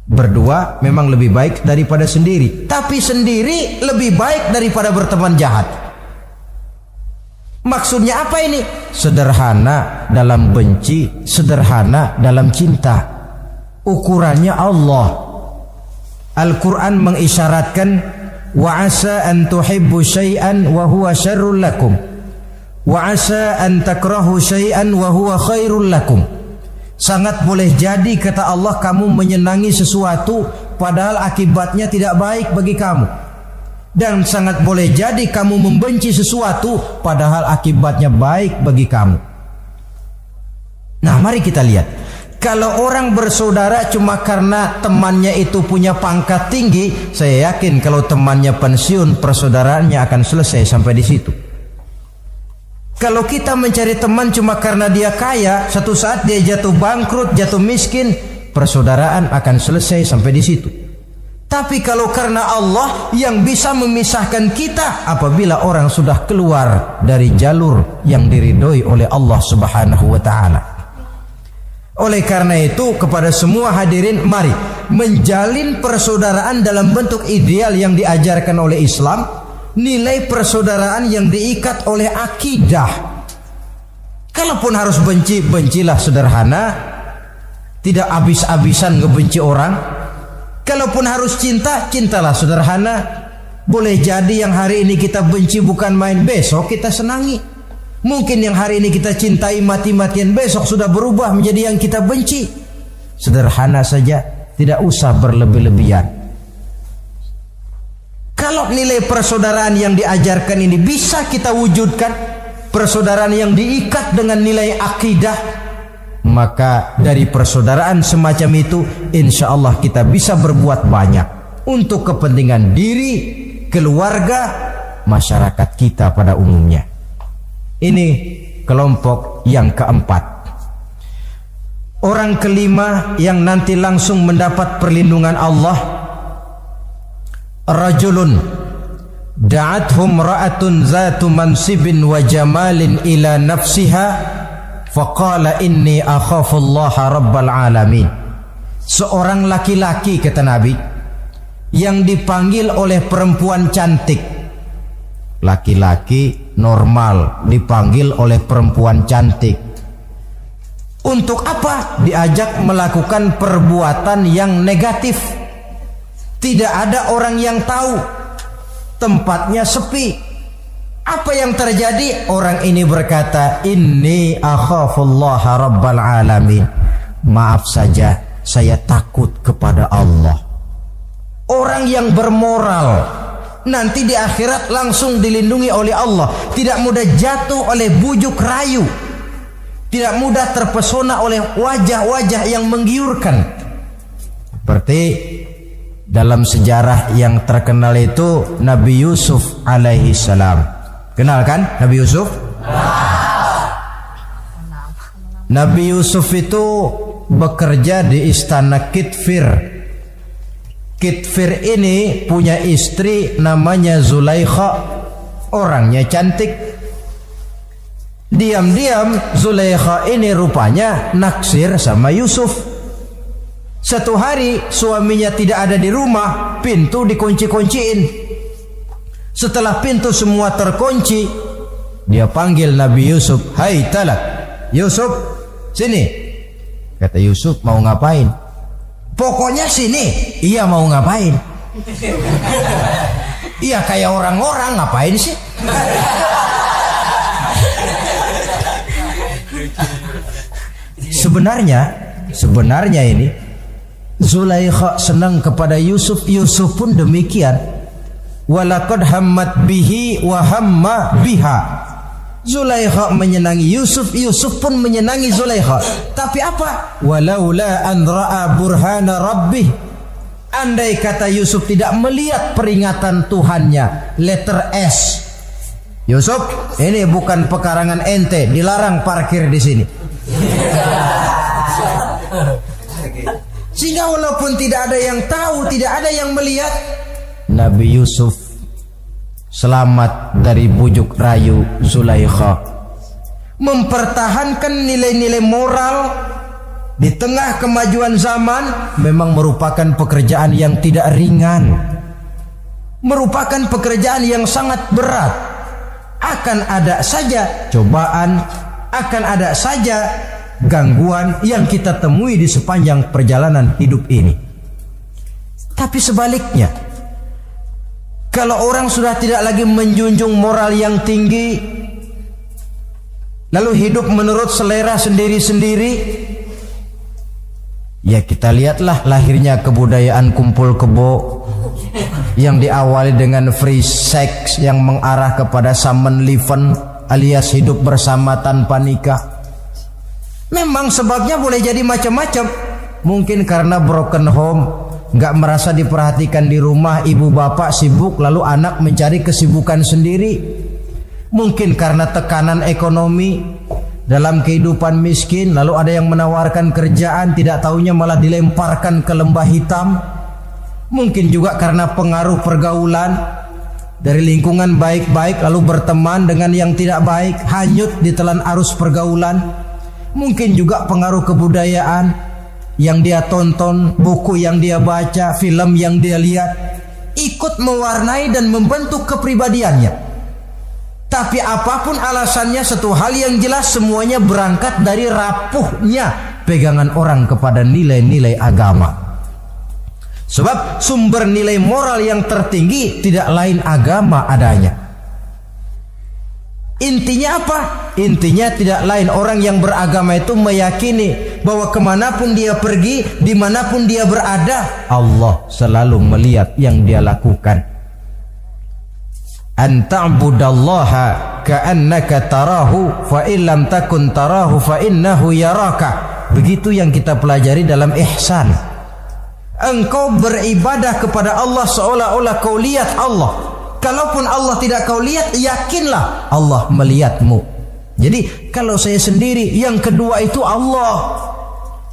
Berdua memang lebih baik daripada sendiri, tapi sendiri lebih baik daripada berteman jahat. Maksudnya apa ini? Sederhana dalam benci, sederhana dalam cinta. Ukurannya Allah. Al-Quran mengisyaratkan, wa asa an tuhibbu syai'an wa huwa syarrul lakum, wa asa an takrahu syai'an wa huwa khairul lakum. Sangat boleh jadi, kata Allah, kamu menyenangi sesuatu padahal akibatnya tidak baik bagi kamu. Dan sangat boleh jadi kamu membenci sesuatu padahal akibatnya baik bagi kamu. Nah, mari kita lihat. Kalau orang bersaudara cuma karena temannya itu punya pangkat tinggi, saya yakin kalau temannya pensiun, persaudaraannya akan selesai sampai di situ. Kalau kita mencari teman cuma karena dia kaya, satu saat dia jatuh bangkrut, jatuh miskin, persaudaraan akan selesai sampai di situ. Tapi kalau karena Allah yang bisa memisahkan kita apabila orang sudah keluar dari jalur yang diridhoi oleh Allah Subhanahu wa taala. Oleh karena itu, kepada semua hadirin, mari menjalin persaudaraan dalam bentuk ideal yang diajarkan oleh Islam, nilai persaudaraan yang diikat oleh akidah. Kalaupun harus benci, bencilah sederhana, tidak habis-habisan ngebenci orang. Kalaupun harus cinta, cintalah sederhana. Boleh jadi yang hari ini kita benci bukan main, besok kita senangi. Mungkin yang hari ini kita cintai mati-matian, besok sudah berubah menjadi yang kita benci. Sederhana saja, tidak usah berlebih-lebihan. Kalau nilai persaudaraan yang diajarkan ini bisa kita wujudkan, persaudaraan yang diikat dengan nilai akidah, maka dari persaudaraan semacam itu insya Allah kita bisa berbuat banyak untuk kepentingan diri, keluarga, masyarakat kita pada umumnya. Ini kelompok yang keempat. Orang kelima yang nanti langsung mendapat perlindungan Allah, rajulun da'athum ra'atun zatu mansibin wa jamalin ila nafsiha faqala inni akhafullaha rabbal alamin. Seorang laki-laki, kata Nabi, yang dipanggil oleh perempuan cantik. Laki-laki normal dipanggil oleh perempuan cantik. Untuk apa? Diajak melakukan perbuatan yang negatif. Tidak ada orang yang tahu. Tempatnya sepi. Apa yang terjadi? Orang ini berkata, inni akhafullaha rabbal alamin. Maaf saja, saya takut kepada Allah. Orang yang bermoral nanti di akhirat langsung dilindungi oleh Allah, tidak mudah jatuh oleh bujuk rayu, tidak mudah terpesona oleh wajah-wajah yang menggiurkan. Seperti dalam sejarah yang terkenal itu Nabi Yusuf alaihi salam. Kenal kan Nabi Yusuf? Nabi Yusuf itu bekerja di istana Kitfir. Kitfir ini punya istri namanya Zulaikha, orangnya cantik. Diam-diam Zulaikha ini rupanya naksir sama Yusuf. Satu hari suaminya tidak ada di rumah, pintu dikunci-kunciin. Setelah pintu semua terkunci, dia panggil Nabi Yusuf, "Hai Talak, Yusuf, sini." Kata Yusuf, "Mau ngapain?" "Pokoknya sini." "Iya, mau ngapain?" "Iya, kayak orang-orang, ngapain sih?" Sebenarnya ini Zulaikha senang kepada Yusuf, Yusuf pun demikian. Walaqad hammat bihi wa hamma biha. Zulaikha menyenangi Yusuf, Yusuf pun menyenangi Zulaikha. Tapi apa? Walaula an ra'a burhana rabbih. Andai kata Yusuf tidak melihat peringatan Tuhannya, letter S. Yusuf, ini bukan pekarangan ente, dilarang parkir di sini. Sehingga walaupun tidak ada yang tahu, tidak ada yang melihat, Nabi Yusuf selamat dari bujuk rayu Zulaikha, mempertahankan nilai-nilai moral di tengah kemajuan zaman. Memang merupakan pekerjaan yang tidak ringan, merupakan pekerjaan yang sangat berat. akan ada saja cobaan, akan ada saja gangguan yang kita temui di sepanjang perjalanan hidup ini. Tapi sebaliknya, kalau orang sudah tidak lagi menjunjung moral yang tinggi, lalu hidup menurut selera sendiri-sendiri, ya kita lihatlah lahirnya kebudayaan kumpul kebo yang diawali dengan free sex yang mengarah kepada summon living alias hidup bersama tanpa nikah. Memang sebabnya boleh jadi macam-macam. Mungkin karena broken home, nggak merasa diperhatikan di rumah, ibu bapak sibuk lalu anak mencari kesibukan sendiri. Mungkin karena tekanan ekonomi dalam kehidupan miskin, lalu ada yang menawarkan kerjaan, tidak taunya malah dilemparkan ke lembah hitam. Mungkin juga karena pengaruh pergaulan dari lingkungan baik-baik lalu berteman dengan yang tidak baik, hanyut ditelan arus pergaulan. Mungkin juga pengaruh kebudayaan yang dia tonton, buku yang dia baca, film yang dia lihat, ikut mewarnai dan membentuk kepribadiannya. Tapi apapun alasannya, satu hal yang jelas, semuanya berangkat dari rapuhnya pegangan orang kepada nilai-nilai agama. Sebab sumber nilai moral yang tertinggi tidak lain agama adanya. Intinya apa? Intinya tidak lain, orang yang beragama itu meyakini bahwa kemanapun dia pergi, dimanapun dia berada, Allah selalu melihat yang dia lakukan. An ta'budallaha ka'annaka tarahu fa illam takun tarahu fa innahu yaraka. Begitu yang kita pelajari dalam ihsan. Engkau beribadah kepada Allah seolah-olah kau lihat Allah. Kalaupun Allah tidak kau lihat, yakinlah Allah melihatmu. Jadi kalau saya sendiri, yang kedua itu Allah.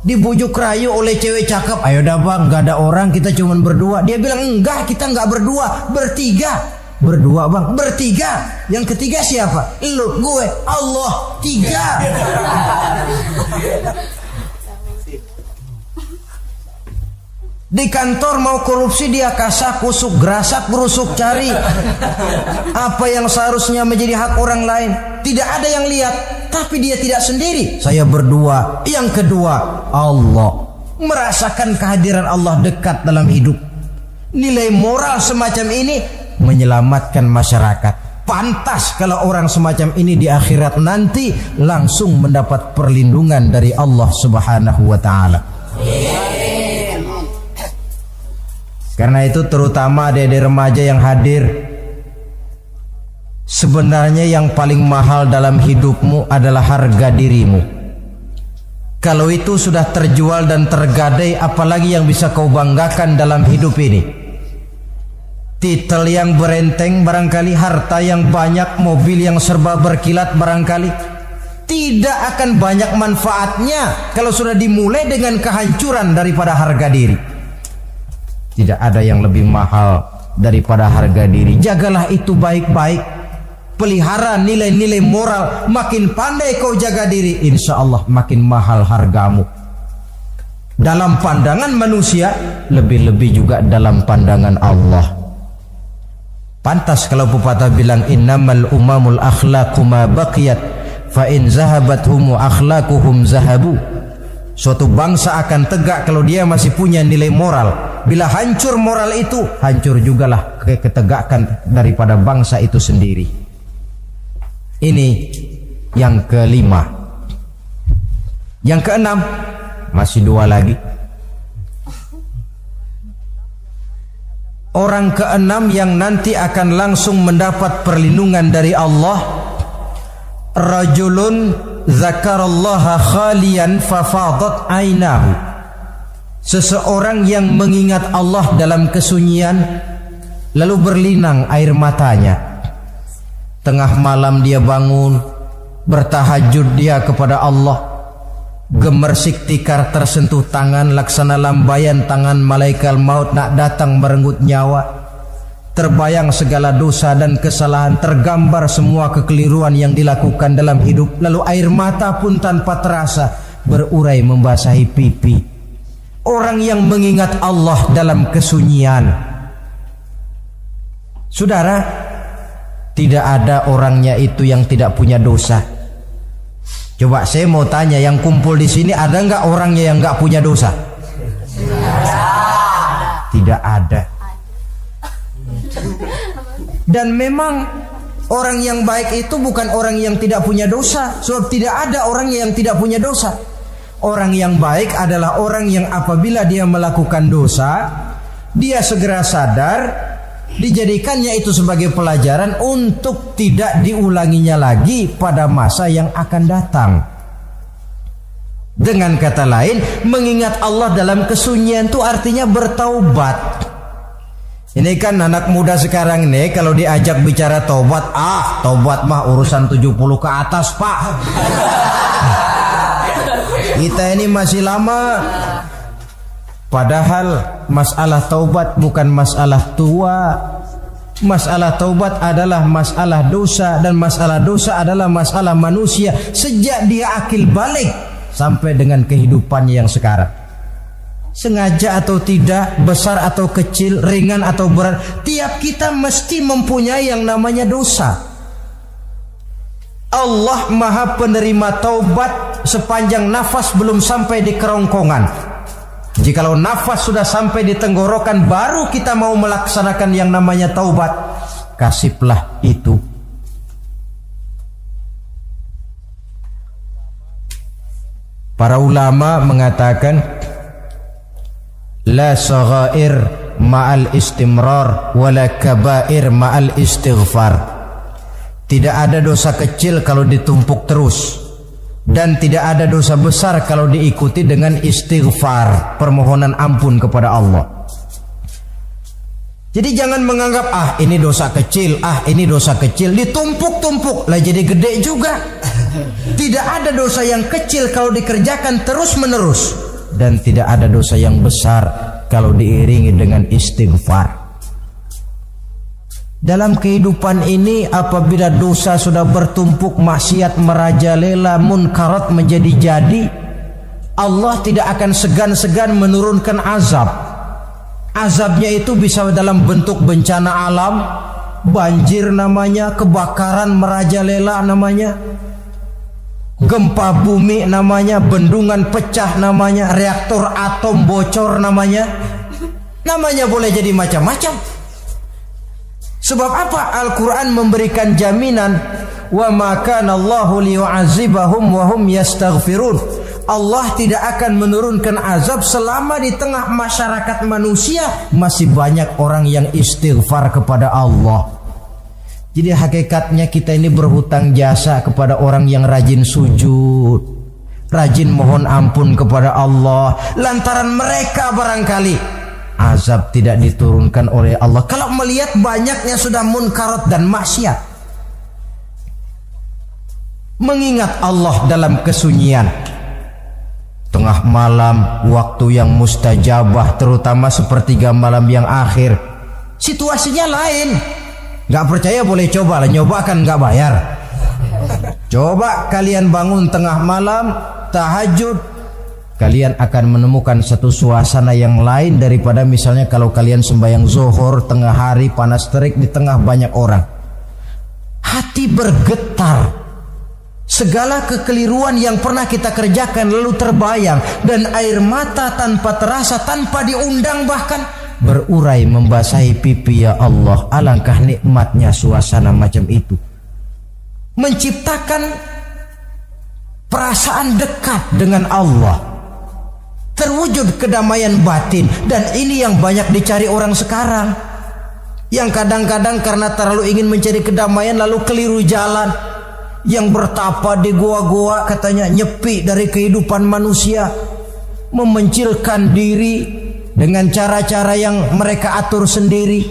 Dibujuk rayu oleh cewek cakep, ayo dah bang, gak ada orang, kita cuma berdua. Dia bilang enggak, kita enggak berdua, bertiga. Berdua bang, bertiga. Yang ketiga siapa? Lu, gue, Allah, tiga. Di kantor mau korupsi dia kasak kusuk, gerasak gerusuk cari apa yang seharusnya menjadi hak orang lain. Tidak ada yang lihat, tapi dia tidak sendiri. Saya berdua. Yang kedua, Allah. Merasakan kehadiran Allah dekat dalam hidup. Nilai moral semacam ini menyelamatkan masyarakat. Pantas kalau orang semacam ini di akhirat nanti langsung mendapat perlindungan dari Allah Subhanahu wa ta'ala. Karena itu terutama adik-adik remaja yang hadir, sebenarnya yang paling mahal dalam hidupmu adalah harga dirimu. Kalau itu sudah terjual dan tergadai, apalagi yang bisa kau banggakan dalam hidup ini? Titel yang berenteng barangkali, harta yang banyak, mobil yang serba berkilat barangkali. Tidak akan banyak manfaatnya kalau sudah dimulai dengan kehancuran daripada harga diri. Tidak ada yang lebih mahal daripada harga diri. Jagalah itu baik-baik. Pelihara nilai-nilai moral. Makin pandai kau jaga diri, insya Allah makin mahal hargamu. Dalam pandangan manusia, lebih-lebih juga dalam pandangan Allah. Pantas kalau pepatah bilang, innamal umamul akhlaqu ma baqiyat fa in zahabathum akhlaquhum zahabu. Suatu bangsa akan tegak kalau dia masih punya nilai moral. Bila hancur moral itu, hancur jugalah ketegakan daripada bangsa itu sendiri. Ini yang kelima. Yang keenam, masih dua lagi. Orang keenam yang nanti akan langsung mendapat perlindungan dari Allah, rajulun zakarallaha khalian fafadat ainahu. Seseorang yang mengingat Allah dalam kesunyian, lalu berlinang air matanya. Tengah malam dia bangun, bertahajud dia kepada Allah. Gemersik tikar tersentuh tangan, laksana lambaian tangan malaikat maut nak datang merenggut nyawa. Terbayang segala dosa dan kesalahan, tergambar semua kekeliruan yang dilakukan dalam hidup. Lalu air mata pun tanpa terasa berurai membasahi pipi. Orang yang mengingat Allah dalam kesunyian. Saudara, tidak ada orangnya itu yang tidak punya dosa. Coba saya mau tanya, yang kumpul di sini ada nggak orangnya yang nggak punya dosa? Tidak ada. Dan memang orang yang baik itu bukan orang yang tidak punya dosa, sebab tidak ada orang yang tidak punya dosa. Orang yang baik adalah orang yang apabila dia melakukan dosa, dia segera sadar, dijadikannya itu sebagai pelajaran untuk tidak diulanginya lagi pada masa yang akan datang. Dengan kata lain, mengingat Allah dalam kesunyian itu artinya bertaubat. Ini kan anak muda sekarang nih, kalau diajak bicara taubat, taubat mah urusan 70 ke atas, Pak. Kita ini masih lama. Padahal masalah taubat bukan masalah tua. Masalah taubat adalah masalah dosa, dan masalah dosa adalah masalah manusia sejak dia akil balik sampai dengan kehidupannya yang sekarang. Sengaja atau tidak, besar atau kecil, ringan atau berat, tiap kita mesti mempunyai yang namanya dosa. Allah Maha penerima taubat sepanjang nafas belum sampai di kerongkongan. Jikalau nafas sudah sampai di tenggorokan, baru kita mau melaksanakan yang namanya taubat. Kasihlah itu. Para ulama mengatakan, la saghair ma'al istimrar wala kabair ma'al istighfar. Tidak ada dosa kecil kalau ditumpuk terus, dan tidak ada dosa besar kalau diikuti dengan istighfar, permohonan ampun kepada Allah. Jadi jangan menganggap ini dosa kecil, ini dosa kecil, ditumpuk-tumpuk lah jadi gede juga. Tidak ada dosa yang kecil kalau dikerjakan terus-menerus, dan tidak ada dosa yang besar kalau diiringi dengan istighfar. Dalam kehidupan ini, apabila dosa sudah bertumpuk, maksiat merajalela, munkarat menjadi-jadi, Allah tidak akan segan-segan menurunkan azab. Azabnya itu bisa dalam bentuk bencana alam, banjir namanya, kebakaran merajalela namanya, gempa bumi namanya, bendungan pecah namanya, reaktor atom bocor namanya. Namanya boleh jadi macam-macam. Sebab apa? Al-Quran memberikan jaminan, wa ma kana Allahu liyu'adzibahum wa hum yastaghfirun. Allah tidak akan menurunkan azab selama di tengah masyarakat manusia masih banyak orang yang istighfar kepada Allah. Jadi hakikatnya kita ini berhutang jasa kepada orang yang rajin sujud, rajin mohon ampun kepada Allah. Lantaran mereka barangkali azab tidak diturunkan oleh Allah kalau melihat banyaknya sudah munkarat dan maksiat. Mengingat Allah dalam kesunyian, tengah malam, waktu yang mustajabah, terutama sepertiga malam yang akhir, situasinya lain. Gak percaya boleh coba lah, nyoba kan gak bayar. Coba kalian bangun tengah malam, tahajud, kalian akan menemukan satu suasana yang lain daripada misalnya kalau kalian sembahyang zuhur tengah hari panas terik di tengah banyak orang. Hati bergetar. Segala kekeliruan yang pernah kita kerjakan lalu terbayang, dan air mata tanpa terasa, tanpa diundang bahkan berurai membasahi pipi. Ya Allah, alangkah nikmatnya suasana macam itu. Menciptakan perasaan dekat dengan Allah, terwujud kedamaian batin. Dan ini yang banyak dicari orang sekarang, yang kadang-kadang karena terlalu ingin mencari kedamaian lalu keliru jalan. Yang bertapa di goa-goa katanya nyepi dari kehidupan manusia, memencilkan diri dengan cara-cara yang mereka atur sendiri.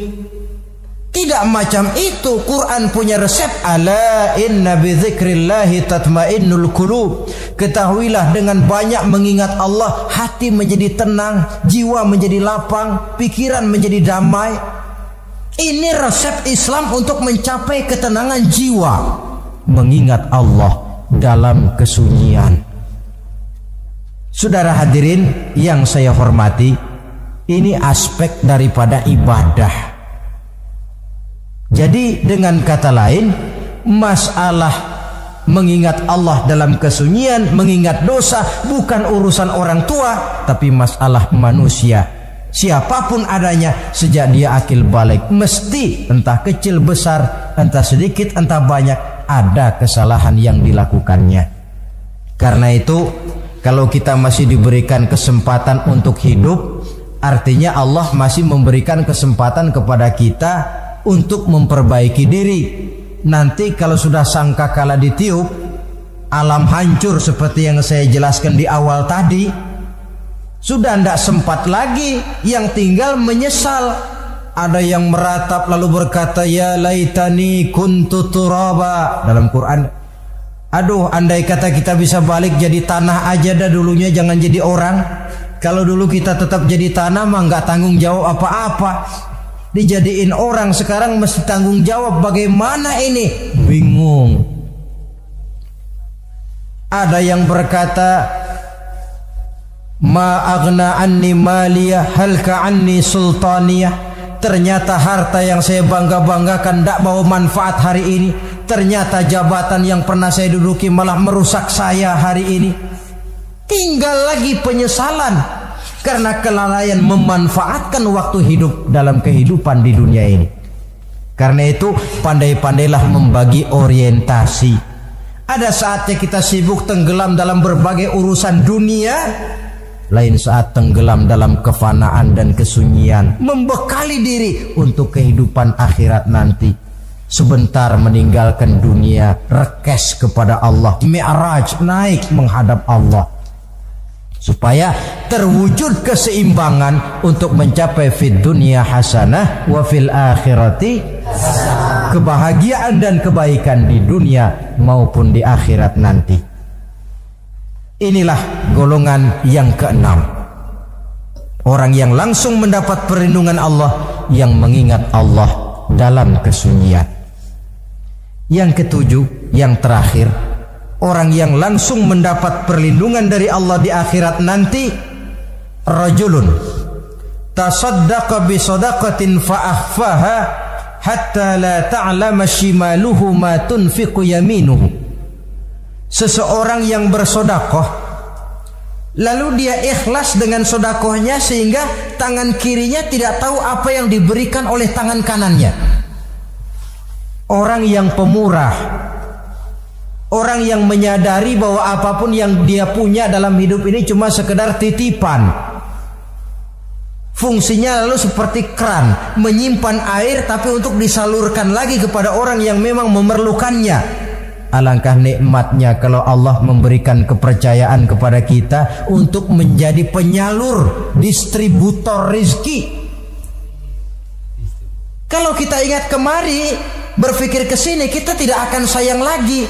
Tidak macam itu. Quran punya resep. Ala inna bi dzikrillahi tatmainnul qulub. Ketahuilah, dengan banyak mengingat Allah, hati menjadi tenang, jiwa menjadi lapang, pikiran menjadi damai. Ini resep Islam untuk mencapai ketenangan jiwa. Mengingat Allah dalam kesunyian. Saudara hadirin yang saya hormati, ini aspek daripada ibadah. Jadi dengan kata lain, masalah mengingat Allah dalam kesunyian, mengingat dosa bukan urusan orang tua, tapi masalah manusia. Siapapun adanya, sejak dia akil balik, mesti entah kecil besar, entah sedikit entah banyak, ada kesalahan yang dilakukannya. Karena itu, kalau kita masih diberikan kesempatan untuk hidup, artinya Allah masih memberikan kesempatan kepada kita untuk memperbaiki diri. Nanti kalau sudah sangkakala ditiup, alam hancur seperti yang saya jelaskan di awal tadi, sudah tidak sempat lagi, yang tinggal menyesal. Ada yang meratap lalu berkata, ya laitani kuntu turaba. Dalam Quran, aduh, andai kata kita bisa balik jadi tanah aja dah dulunya, jangan jadi orang. Kalau dulu kita tetap jadi tanah mah nggak tanggung jawab apa-apa. Dijadiin orang sekarang mesti tanggung jawab. Bagaimana ini? Bingung. Ada yang berkata, ma aghna anni maliyah halka anni sultaniyah. Ternyata harta yang saya bangga-banggakan tidak bawa manfaat hari ini. Ternyata jabatan yang pernah saya duduki malah merusak saya hari ini. Tinggal lagi penyesalan karena kelalaian memanfaatkan waktu hidup dalam kehidupan di dunia ini. Karena itu pandai-pandailah membagi orientasi. Ada saatnya kita sibuk tenggelam dalam berbagai urusan dunia, lain saat tenggelam dalam kefanaan dan kesunyian, membekali diri untuk kehidupan akhirat nanti. Sebentar meninggalkan dunia, rekes kepada Allah, mi'raj, naik menghadap Allah, supaya terwujud keseimbangan untuk mencapai fid dunya hasanah wa fil akhirati hasanah, kebahagiaan dan kebaikan di dunia maupun di akhirat nanti. Inilah golongan yang keenam, orang yang langsung mendapat perlindungan Allah, yang mengingat Allah dalam kesunyian. Yang ketujuh, yang terakhir, orang yang langsung mendapat perlindungan dari Allah di akhirat nanti, rajulun tasaddaqa bi sadaqatin fa akhfaha hatta la ta'lama shimaluhu ma tunfiqu yaminuhu. Seseorang yang bersedekah lalu dia ikhlas dengan sedekahnya sehingga tangan kirinya tidak tahu apa yang diberikan oleh tangan kanannya. Orang yang pemurah, orang yang menyadari bahwa apapun yang dia punya dalam hidup ini cuma sekedar titipan. Fungsinya lalu seperti keran, menyimpan air tapi untuk disalurkan lagi kepada orang yang memang memerlukannya. Alangkah nikmatnya kalau Allah memberikan kepercayaan kepada kita untuk menjadi penyalur, distributor rezeki. Kalau kita ingat kemari, berpikir ke sini, kita tidak akan sayang lagi.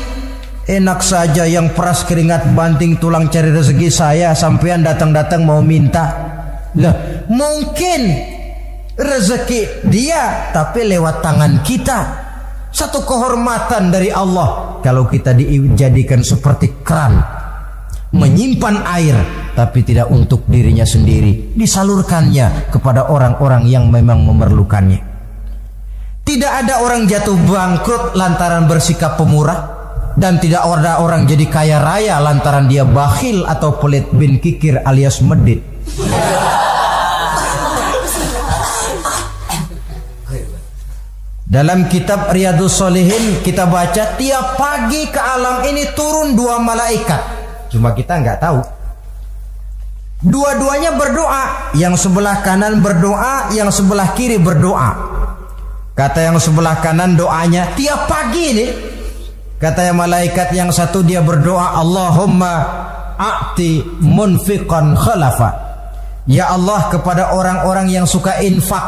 Enak saja yang peras keringat banting tulang cari rezeki saya, sampean datang-datang mau minta. Lah, mungkin rezeki dia tapi lewat tangan kita. Satu kehormatan dari Allah kalau kita dijadikan seperti keran, menyimpan air tapi tidak untuk dirinya sendiri, disalurkannya kepada orang-orang yang memang memerlukannya. Tidak ada orang jatuh bangkrut lantaran bersikap pemurah, dan tidak ada orang jadi kaya raya lantaran dia bakhil atau pelit bin kikir alias medit. Dalam kitab Riyadhus Shalihin kita baca tiap pagi ke alam ini turun 2 malaikat. Cuma kita nggak tahu. Dua-duanya berdoa, yang sebelah kanan berdoa, yang sebelah kiri berdoa. Kata yang sebelah kanan doanya tiap pagi ini. Kata yang malaikat yang satu dia berdoa, Allahumma a'ti munfiqan khalafa. Ya Allah, kepada orang-orang yang suka infak,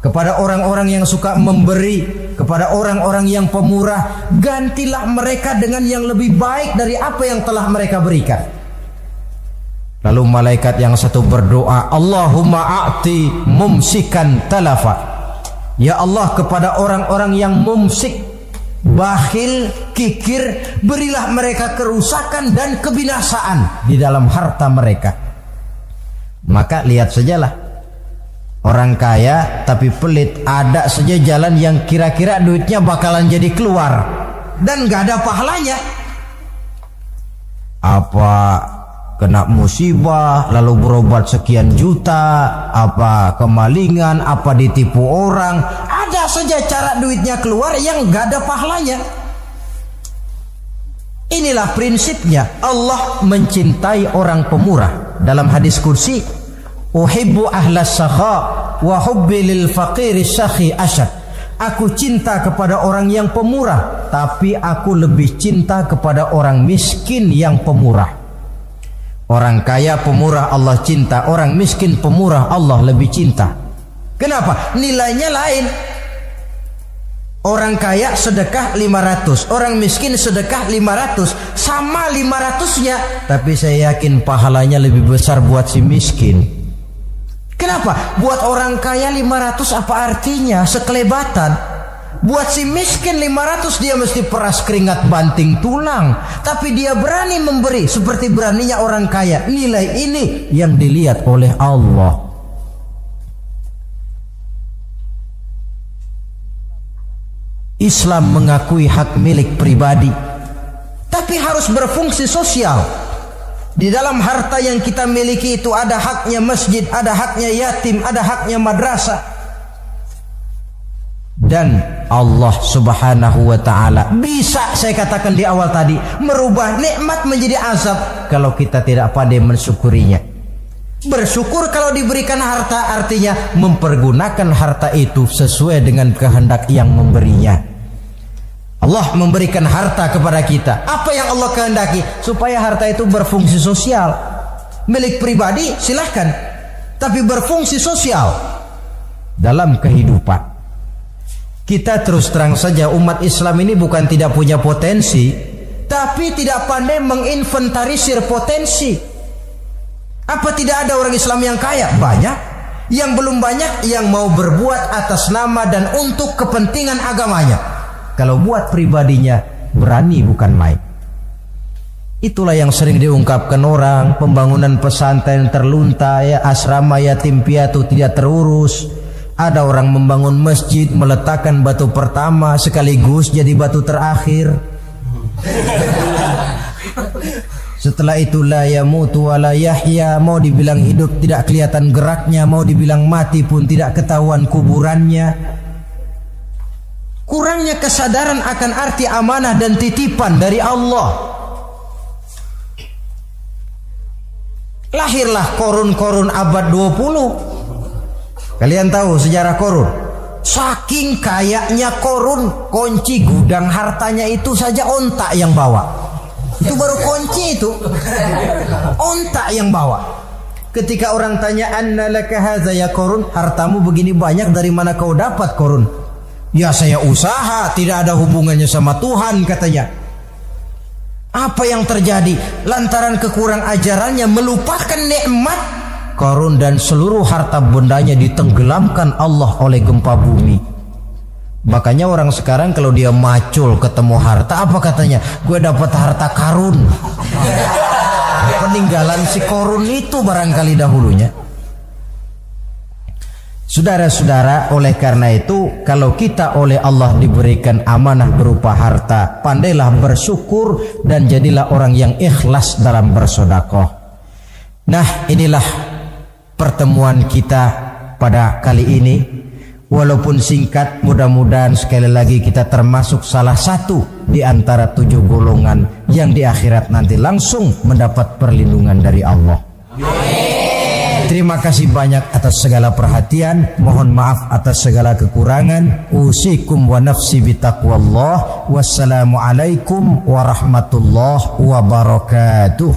kepada orang-orang yang suka memberi, kepada orang-orang yang pemurah, gantilah mereka dengan yang lebih baik dari apa yang telah mereka berikan. Lalu malaikat yang satu berdoa, Allahumma a'ti mumsikan talafa. Ya Allah, kepada orang-orang yang mumsik, bakhil, kikir, berilah mereka kerusakan dan kebinasaan di dalam harta mereka. Maka lihat sajalah, Orang kaya tapi pelit, ada saja jalan yang kira-kira duitnya bakalan jadi keluar dan gak ada pahalanya. Apa kena musibah lalu berobat sekian juta, apa kemalingan, apa ditipu orang, ada saja cara duitnya keluar yang gak ada pahalanya. Inilah prinsipnya. Allah mencintai orang pemurah. Dalam hadis kursi, uhibbu ahlas sakha wa hubbi lil faqiri syakhi asyad. Aku cinta kepada orang yang pemurah, tapi aku lebih cinta kepada orang miskin yang pemurah. Orang kaya pemurah Allah cinta, orang miskin pemurah Allah lebih cinta. Kenapa? Nilainya lain. Orang kaya sedekah 500, orang miskin sedekah 500, sama 500-nya, tapi saya yakin pahalanya lebih besar buat si miskin. Kenapa? Buat orang kaya 500 apa artinya? Sekelebatan. Buat si miskin 500 dia mesti peras keringat banting tulang, tapi dia berani memberi seperti beraninya orang kaya. Nilai ini yang dilihat oleh Allah. Islam mengakui hak milik pribadi, tapi harus berfungsi sosial. Di dalam harta yang kita miliki itu ada haknya masjid, ada haknya yatim, ada haknya madrasah. Dan Allah Subhanahu wa ta'ala bisa, saya katakan di awal tadi, merubah nikmat menjadi azab kalau kita tidak pandai mensyukurinya. Bersyukur kalau diberikan harta artinya mempergunakan harta itu sesuai dengan kehendak yang memberinya. Allah memberikan harta kepada kita. Apa yang Allah kehendaki? Supaya harta itu berfungsi sosial. Milik pribadi silahkan, tapi berfungsi sosial dalam kehidupan. Kita terus terang saja, umat Islam ini bukan tidak punya potensi, tapi tidak pandai menginventarisir potensi. Apa tidak ada orang Islam yang kaya? Banyak. Yang belum banyak yang mau berbuat atas nama dan untuk kepentingan agamanya. Kalau buat pribadinya berani bukan main. Itulah yang sering diungkapkan orang, pembangunan pesantren terlunta, ya, asrama yatim piatu tidak terurus. Ada orang membangun masjid, meletakkan batu pertama sekaligus jadi batu terakhir. Setelah itu la yamutu wa la yahya, mau dibilang hidup tidak kelihatan geraknya, mau dibilang mati pun tidak ketahuan kuburannya. Kurangnya kesadaran akan arti amanah dan titipan dari Allah. Lahirlah korun-korun abad 20. Kalian tahu sejarah korun? Saking kayanya korun, kunci gudang hartanya itu saja onta yang bawa. Itu baru kunci itu, onta yang bawa. Ketika orang tanya, anna laka hadza ya korun, hartamu begini banyak dari mana kau dapat korun? Ya saya usaha, tidak ada hubungannya sama Tuhan katanya. Apa yang terjadi? Lantaran kekurang ajarannya melupakan nikmat, korun dan seluruh harta bendanya ditenggelamkan Allah oleh gempa bumi. Makanya orang sekarang kalau dia macul ketemu harta, apa katanya? Gue dapat harta karun. Peninggalan si korun itu barangkali dahulunya. Saudara-saudara, oleh karena itu kalau kita oleh Allah diberikan amanah berupa harta, pandailah bersyukur dan jadilah orang yang ikhlas dalam bersedekah. Nah, inilah pertemuan kita pada kali ini. Walaupun singkat, mudah-mudahan sekali lagi kita termasuk salah satu di antara 7 golongan yang di akhirat nanti langsung mendapat perlindungan dari Allah. Amin. Terima kasih banyak atas segala perhatian. Mohon maaf atas segala kekurangan. Usikum wa nafsi bitaqwallah. Wassalamualaikum warahmatullahi wabarakatuh.